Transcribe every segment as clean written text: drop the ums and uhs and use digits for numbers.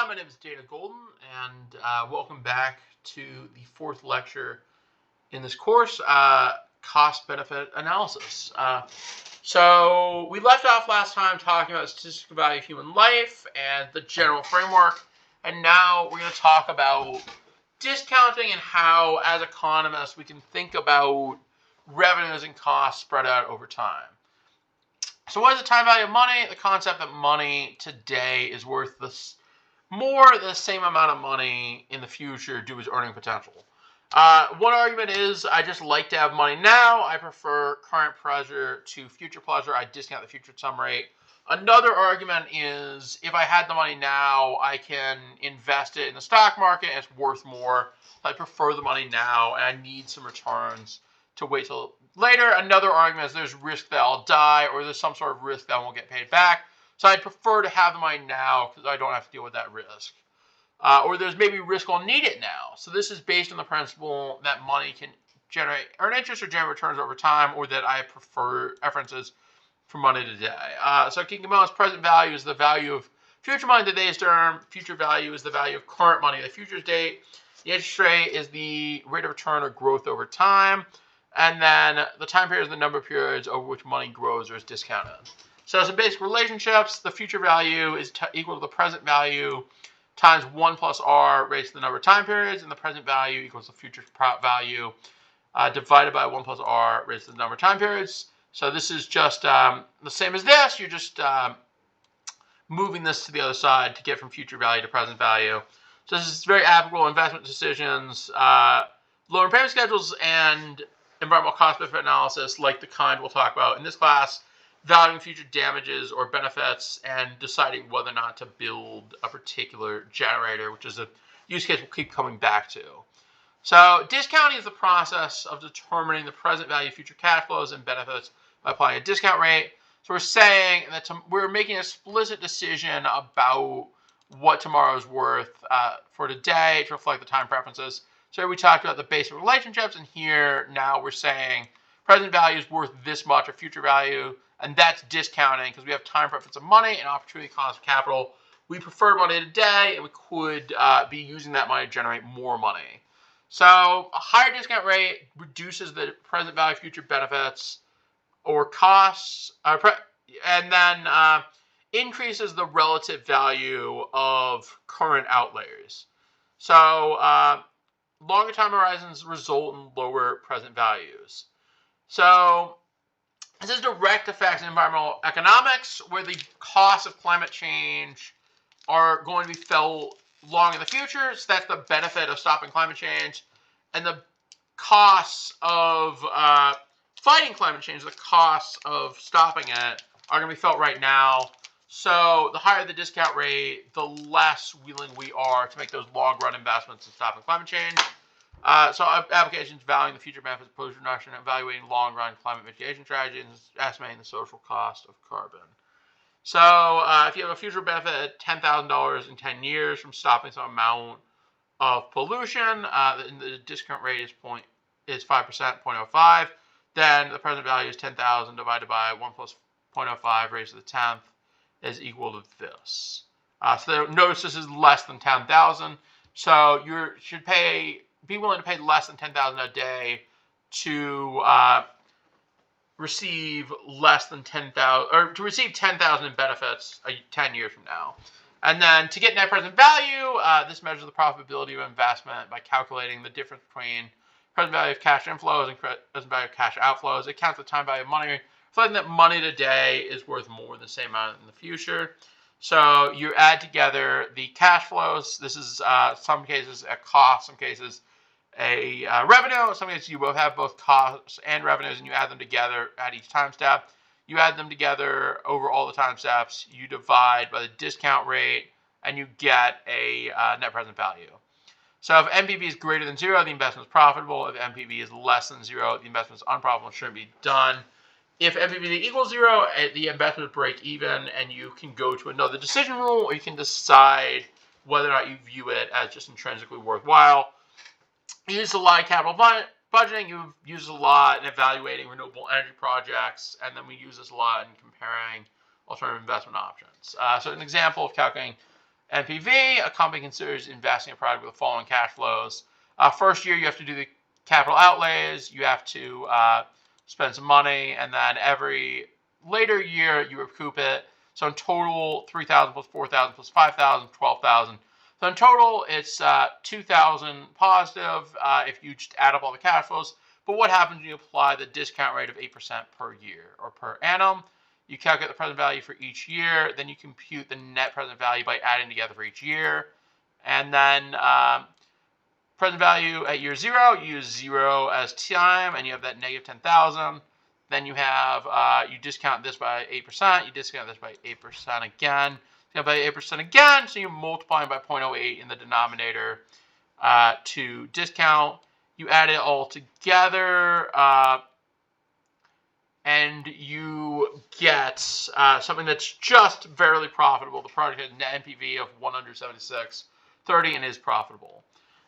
my name is Dana Golden, and welcome back to the fourth lecture in this course, cost-benefit analysis. So we left off last time talking about statistical value of human life and the general framework, and now we're going to talk about discounting and how, as economists, we can think about revenues and costs spread out over time. So what is the time value of money? The concept that money today is worth more than the same amount of money in the future due to its earning potential. One argument is I just like to have money now. I prefer current pleasure to future pleasure. I discount the future sum rate. Another argument is if I had the money now, I can invest it in the stock market and it's worth more. I prefer the money now and I need some returns to wait till later. Another argument is there's risk that I'll die or there's some sort of risk that I won't get paid back. So I'd prefer to have the money now because I don't have to deal with that risk. Or there's maybe risk I'll need it now. So this is based on the principle that money can earn interest or generate returns over time, or that I prefer references for money today. So King Component's present value is the value of future money in today's term. Future value is the value of current money at the future date. The interest rate is the rate of return or growth over time. And then the time period is the number of periods over which money grows or is discounted. So some basic relationships. The future value is equal to the present value times 1 plus r raised to the number of time periods, and the present value equals the future value divided by 1 plus r raised to the number of time periods. So this is just the same as this. You're just moving this to the other side to get from future value to present value. So this is very applicable investment decisions, loan payment schedules, and environmental cost-benefit analysis, like the kind we'll talk about in this class, valuing future damages or benefits, and deciding whether or not to build a particular generator, which is a use case we'll keep coming back to. So discounting is the process of determining the present value of future cash flows and benefits by applying a discount rate. So we're saying that we're making an explicit decision about what tomorrow is worth for today to reflect the time preferences. So we talked about the basic relationships, and here now we're saying present value is worth this much of future value, and that's discounting because we have time preference of money and opportunity cost of capital. We prefer money today, and we could be using that money to generate more money. So a higher discount rate reduces the present value of future benefits or costs, and then increases the relative value of current outliers. So longer time horizons result in lower present values. So this has direct effects in environmental economics, where the costs of climate change are going to be felt long in the future. So that's the benefit of stopping climate change. And the costs of fighting climate change, the costs of stopping it, are going to be felt right now. So the higher the discount rate, the less willing we are to make those long-run investments in stopping climate change. So applications valuing the future benefits of pollution reduction, evaluating long-run climate mitigation strategies, and estimating the social cost of carbon. So if you have a future benefit at $10,000 in 10 years from stopping some amount of pollution, the discount rate is 5%, 0.05, then the present value is 10,000 divided by 1 plus 0.05 raised to the 10th is equal to this. So notice this is less than 10,000. So you should be willing to pay less than 10,000 a day to receive less than 10,000, or to receive 10,000 in benefits 10 years from now. And then to get net present value, this measures the profitability of investment by calculating the difference between present value of cash inflows and present value of cash outflows. It counts the time value of money, reflecting that money today is worth more than the same amount in the future. So you add together the cash flows. This is some cases a cost, some cases a revenue. Some cases you will have both costs and revenues, and you add them together at each time step. You add them together over all the time steps. You divide by the discount rate, and you get a net present value. So if NPV is greater than 0, the investment is profitable. If NPV is less than 0, the investment is unprofitable, shouldn't be done. If NPV equals 0, the investment break even, and you can go to another decision rule, or you can decide whether or not you view it as just intrinsically worthwhile. You use a lot of capital budgeting. You use a lot in evaluating renewable energy projects, and then we use this a lot in comparing alternative investment options. So an example of calculating NPV, a company considers investing in a product with the following cash flows. First year, you have to do the capital outlays. You have to spend some money, and then every later year, you recoup it. So in total, 3,000 plus 4,000 plus 5,000, 12,000. So in total, it's 2,000 positive if you just add up all the cash flows. But what happens when you apply the discount rate of 8% per year or per annum? You calculate the present value for each year. Then you compute the net present value by adding together for each year. And then present value at year 0, you use 0 as time, and you have that negative 10,000. Then you have, you discount this by 8%, you discount this by 8% again, discount by 8% again, so you're multiplying by 0.08 in the denominator to discount. You add it all together, and you get something that's just barely profitable. The project has a net NPV of 176.30 and is profitable.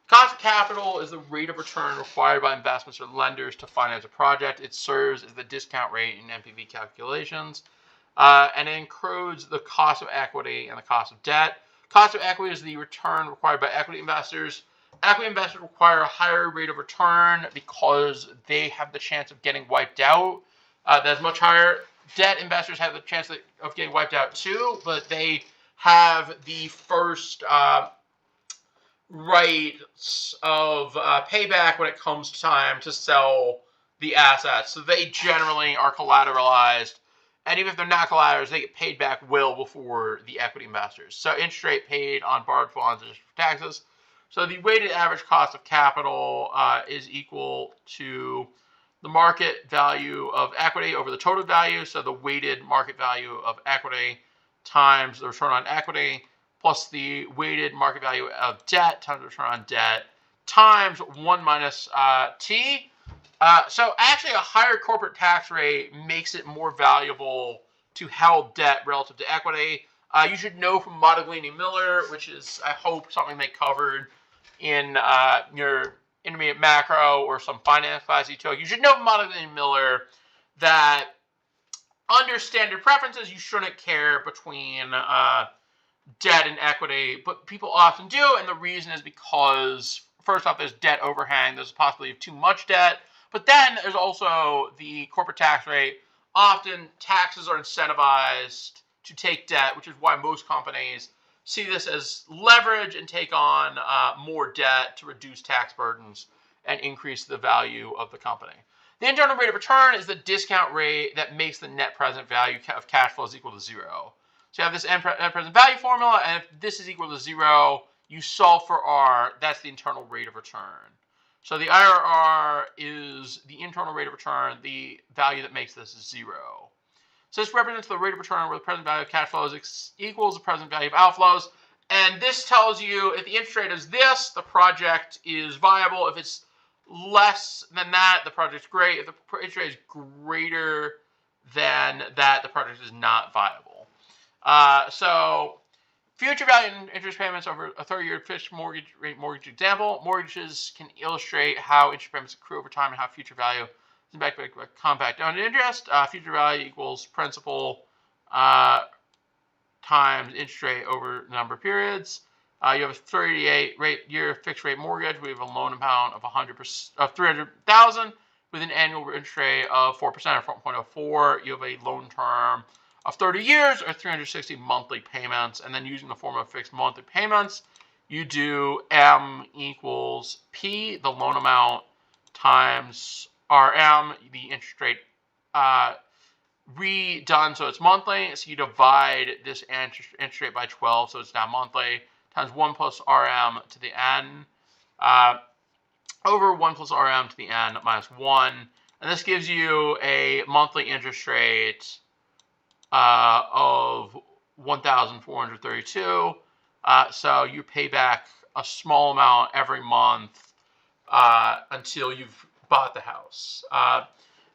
Cost of capital is the rate of return required by investments or lenders to finance a project. It serves as the discount rate in NPV calculations, and it includes the cost of equity and the cost of debt. Cost of equity is the return required by equity investors. Equity investors require a higher rate of return because they have the chance of getting wiped out. That's much higher. Debt investors have the chance of getting wiped out too, but they have the first rights of payback when it comes time to sell the assets. So they generally are collateralized, and even if they're not collateralized, they get paid back well before the equity investors. So interest rate paid on borrowed funds is taxes. So the weighted average cost of capital is equal to the market value of equity over the total value. So the weighted market value of equity times the return on equity plus the weighted market value of debt times the return on debt times 1 minus t. So actually a higher corporate tax rate makes it more valuable to held debt relative to equity. You should know from Modigliani Miller, which is, I hope, something they covered in your intermediate macro or some finance class you took. You should know from Modigliani Miller that under standard preferences, you shouldn't care between debt and equity, but people often do, and the reason is because, first off, there's debt overhang. There's a possibility of too much debt, but then there's also the corporate tax rate. Often, taxes are incentivized to take debt, which is why most companies see this as leverage and take on more debt to reduce tax burdens and increase the value of the company. The internal rate of return is the discount rate that makes the net present value of cash flows equal to 0. So you have this net present value formula, and if this is equal to 0, you solve for R. That's the internal rate of return. So the IRR is the internal rate of return, the value that makes this 0. So this represents the rate of return where the present value of cash flows equals the present value of outflows. And this tells you if the interest rate is this, the project is viable. If it's less than that, the project's great. If the interest rate is greater than that, the project is not viable. So future value and interest payments over a 30-year fixed mortgage rate mortgage example. Mortgages can illustrate how interest payments accrue over time and how future value is impacted by compound interest. Future value equals principal times interest rate over the number of periods. You have a 38-year fixed rate mortgage. We have a loan amount of 300,000 with an annual interest rate of 4% or 4.04. You have a loan term of 30 years or 360 monthly payments, and then using the formula of fixed monthly payments, you do M equals P, the loan amount, times RM, the interest rate redone so it's monthly. So you divide this interest rate by 12, so it's now monthly, times 1 plus RM to the N, over 1 plus RM to the N minus 1. And this gives you a monthly interest rate of 1,432. So you pay back a small amount every month until you've bought the house.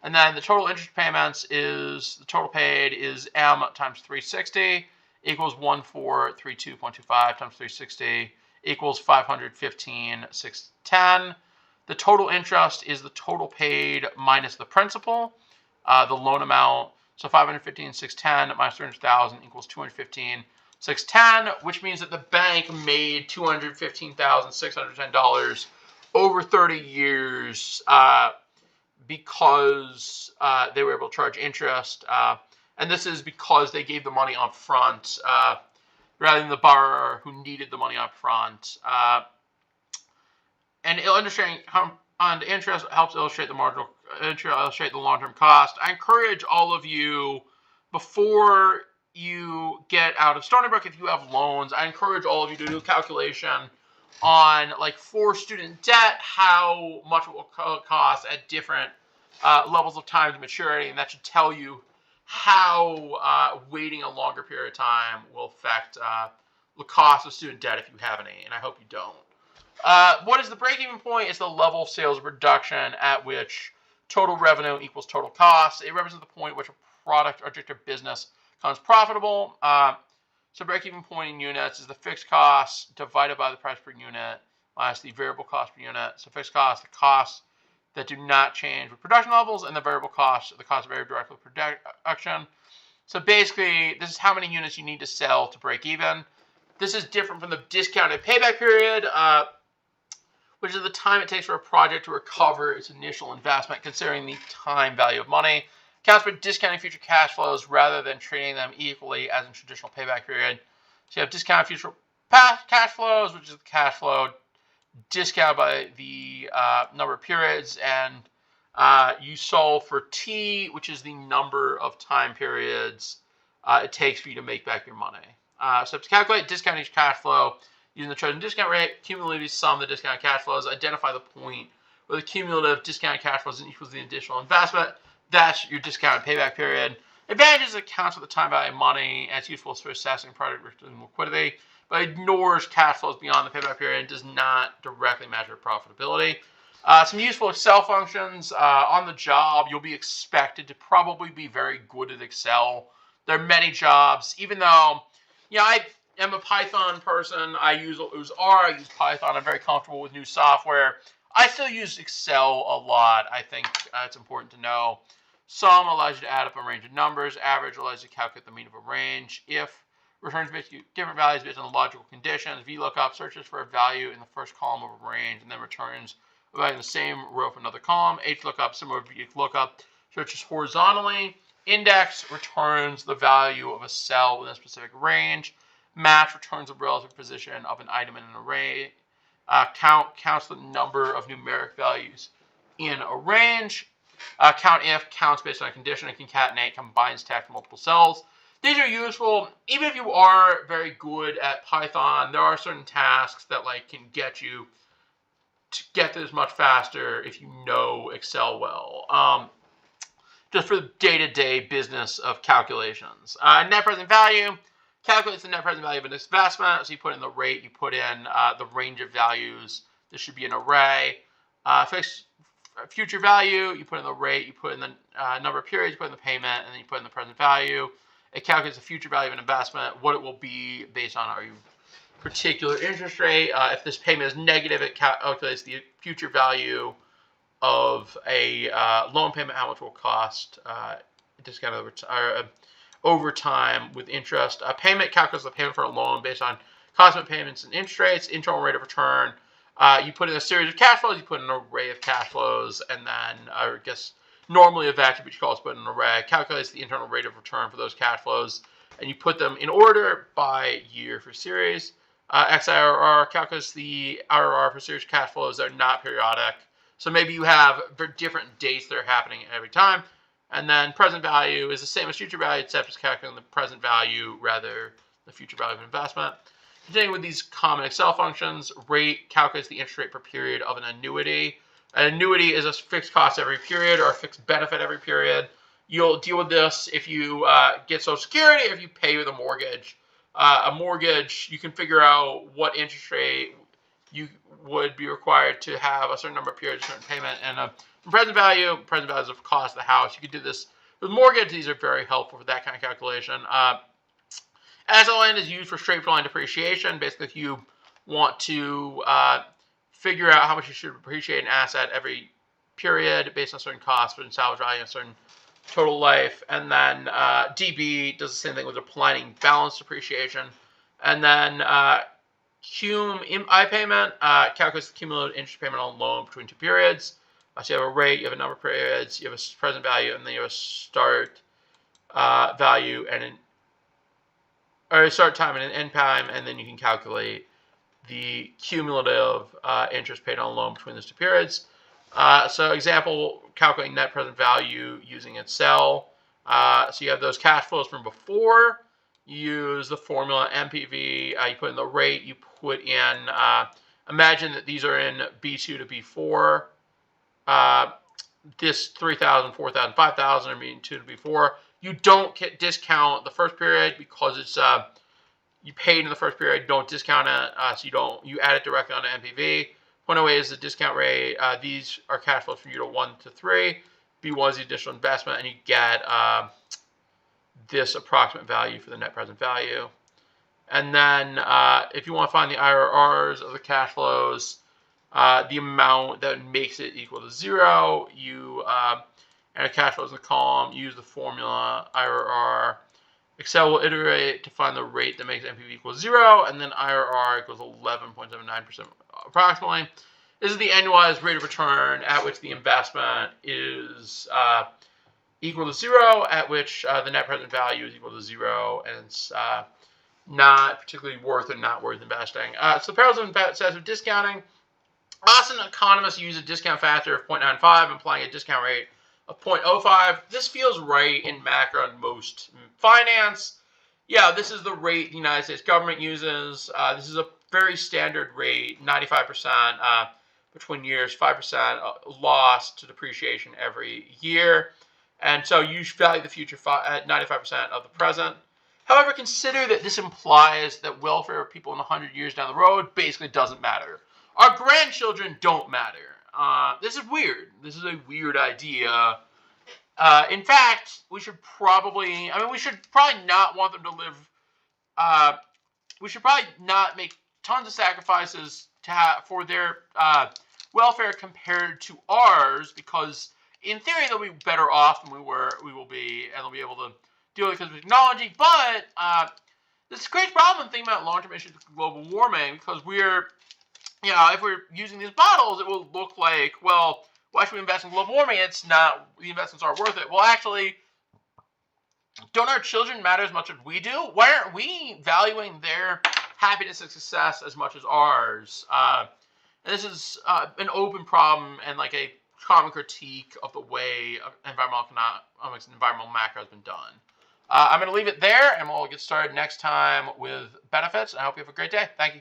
And then the total interest payments is, the total paid is M times 360 equals 1432.25 times 360 equals 515,610. The total interest is the total paid minus the principal, the loan amount. So 515,610 minus 300,000 equals 215,610. 610, which means that the bank made $215,610 over 30 years because they were able to charge interest. And this is because they gave the money up front rather than the borrower who needed the money up front. And understanding how on the interest helps illustrate the long-term cost. I encourage all of you, before you get out of Stony Brook, if you have loans, I encourage all of you to do a calculation on, like, for student debt, how much it will cost at different levels of time to maturity, and that should tell you how waiting a longer period of time will affect the cost of student debt if you have any, and I hope you don't. What is the break-even point? It's the level of sales reduction at which total revenue equals total cost. It represents the point at which a product or object or business becomes profitable. So break-even point in units is the fixed cost divided by the price per unit minus the variable cost per unit. So fixed cost, the costs that do not change with production levels, and the variable cost, the cost of very direct production. So basically, this is how many units you need to sell to break even. This is different from the discounted payback period, which is the time it takes for a project to recover its initial investment, considering the time value of money. Accounts for discounting future cash flows rather than treating them equally as in traditional payback period. So you have discounted future cash flows, which is the cash flow discounted by the number of periods, and you solve for T, which is the number of time periods it takes for you to make back your money. So to calculate discounted each cash flow, using the chosen discount rate, cumulatively sum the discounted cash flows, identify the point where the cumulative discounted cash flows equals the additional investment. That's your discounted payback period. Advantages accounts for the time value of money, and it's useful for assessing project risk and liquidity, but ignores cash flows beyond the payback period and does not directly measure profitability. Some useful Excel functions. On the job, you'll be expected to probably be very good at Excel. There are many jobs, even though, I am a Python person. I use R, I use Python. I'm very comfortable with new software. I still use Excel a lot. I think it's important to know. Sum allows you to add up a range of numbers. Average allows you to calculate the mean of a range. If returns different values based on logical conditions. VLOOKUP searches for a value in the first column of a range and then returns a value in the same row for another column. HLOOKUP, similar to VLOOKUP, searches horizontally. Index returns the value of a cell within a specific range. Match returns the relative position of an item in an array. Counts the number of numeric values in a range. COUNTIF counts based on a condition, and concatenate combines text from multiple cells. These are useful. Even if you are very good at Python, there are certain tasks that can get you to get this much faster if you know Excel well. Just for the day-to-day business of calculations. Net present value calculates the net present value of an investment. So you put in the rate, you put in the range of values. This should be an array. Fixed future value, you put in the rate, you put in the number of periods, you put in the payment, and then you put in the present value. It calculates the future value of an investment, what it will be based on our particular interest rate. If this payment is negative, it calculates the future value of a loan payment, how much it will cost, discounted over time with interest. Payment calculates the payment for a loan based on cost of payments and interest rates, internal rate of return. You put in a series of cash flows, you put in an array of cash flows, and then, I guess, normally a vector, but you call it put in an array, calculates the internal rate of return for those cash flows, and you put them in order by year for series. XIRR calculates the IRR for series cash flows that are not periodic. So maybe you have different dates that are happening every time. And then present value is the same as future value, except it's calculating the present value rather than the future value of investment. Continuing with these common Excel functions, rate calculates the interest rate per period of an annuity. An annuity is a fixed cost every period or a fixed benefit every period. You'll deal with this if you get Social Security or if you pay with a mortgage. A mortgage, you can figure out what interest rate you would be required to have a certain number of periods, a certain payment, and present value is of cost of the house. You could do this with mortgage. These are very helpful for that kind of calculation. SLN is used for straight line depreciation. Basically, if you want to figure out how much you should depreciate an asset every period based on certain costs, but in salvage value and certain total life. And then DB does the same thing with declining balance depreciation. And then cum I-payment calculates the cumulative interest payment on loan between 2 periods. So you have a rate, you have a number of periods, you have a present value, and then you have a start value and a start time and an end time, and then you can calculate the cumulative interest paid on loan between those 2 periods. So example, calculating net present value using Excel. So you have those cash flows from before. You use the formula NPV. You put in the rate. You put in, imagine that these are in B2 to B4. This 3,000, 4,000, 5,000 are being 2 to B4. You don't discount the first period because it's you paid in the first period. Don't discount it, so you add it directly onto NPV. 0.08 is the discount rate. These are cash flows from year 1 to 3. B1 is the additional investment, and you get this approximate value for the net present value. And then if you want to find the IRRs of the cash flows, the amount that makes it equal to 0, you enter cash flows in the column, use the formula IRR. Excel will iterate to find the rate that makes NPV equal 0, and then IRR equals 11.79% approximately. This is the annualized rate of return at which the investment is equal to 0, at which the net present value is equal to 0, and it's not particularly worth or not worth investing. So the parallel sets of discounting. Often economists use a discount factor of 0.95, implying a discount rate of 0.05. This feels right in macro and most finance. Yeah, this is the rate the United States government uses. This is a very standard rate, 95% between years, 5% loss to depreciation every year. And so you value the future at 95% of the present. However, consider that this implies that welfare of people in 100 years down the road basically doesn't matter. Our grandchildren don't matter. This is weird. This is a weird idea. In fact, we should probably not want them to live. We should probably not make tons of sacrifices for their welfare compared to ours, because in theory they'll be better off than we will be, and they'll be able to deal with it because of technology. But this creates a problem thinking about long-term issues with global warming, because if we're using these models, it will look like, well, why should we invest in global warming? It's not, the investments aren't worth it. Well, actually, don't our children matter as much as we do? Why aren't we valuing their happiness and success as much as ours? And this is an open problem and like a common critique of the way environmental economics and environmental macro has been done. I'm going to leave it there, and we'll get started next time with benefits. I hope you have a great day. Thank you.